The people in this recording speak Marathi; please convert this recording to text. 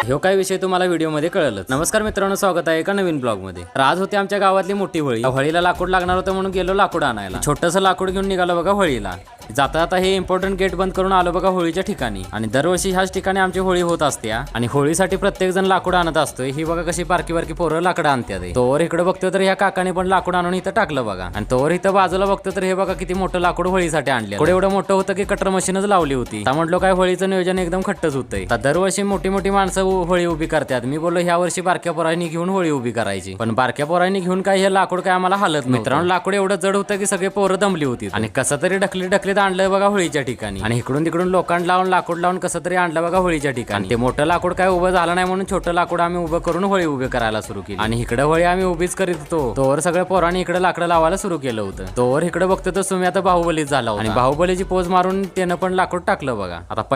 ह्यो काय विषय तुम्हाला व्हिडिओ मध्ये कळलं। नमस्कार मित्रांनो, स्वागत आहे एका नवीन ब्लॉग मध्ये। आज होती आमच्या गावातली मोठी होळी। होळीला लाकूड लागणार होतं म्हणून गेलो लाकूड आणायला। छोटंसं लाकूड घेऊन निघालो बघा होळीला। जाता जाता हे इम्पॉर्टंट गेट बंद करून आलो बघा होळीच्या ठिकाणी। आणि दरवर्षी ह्याच ठिकाणी आमची होळी होत असते आणि होळीसाठी प्रत्येक जण लाकूड आणत असतोय। ही बघा कशी बारकी बारकी पोरं लाकडं आणतात। तोवर इकडे बघतो तर ह्या काकाने पण लाकूड आणून इथं टाकलं बघा। आणि तोवर इथं बाजूला बघतो तर हे बघा किती मोठं लाकूड होळीसाठी आणलं। थोडं एवढं मोठं होतं की कटर मशीनच लावली होती। आता म्हटलं काय होळीचं नियोजन एकदम खट्टच होतंय। दरवर्षी मोठी मोठी माणसं होळी उभी करतात। मी बोललो ह्या वर्षी बारक्या पोरांनी घेऊन होळी उभी करायची, पण बारक्या पोरांनी घेऊन काय हे लाकूड काय आम्हाला हालत नाही। मित्रांनो, लाकूड एवढं जड होतं की सगळे पोरं दमली होती आणि कसं तरी ढकलीत आणलं बघा होळीच्या ठिकाणी। आणि इकडून तिकडून लोकांना लावून लाकूड लावून कसं तरी आणलं बघा होळीच्या ठिकाणी। ते मोठं लाकूड काय उभं झालं नाही म्हणून छोटं लाकूड आम्ही उभं करून होळी उभी करायला सुरू केली। आणि इकडे होळी आम्ही उभीच करीत होतो तोवर सगळ्या पोरांनी इकडे लाकडं लावायला सुरू केलं होतं। तोवर इकडे बघतो तर तुम्ही आता बाहुबलीच झाला होता आणि बाहुबलीची पोज मारून त्यानं पण लाकूड टाकलं बघा। आता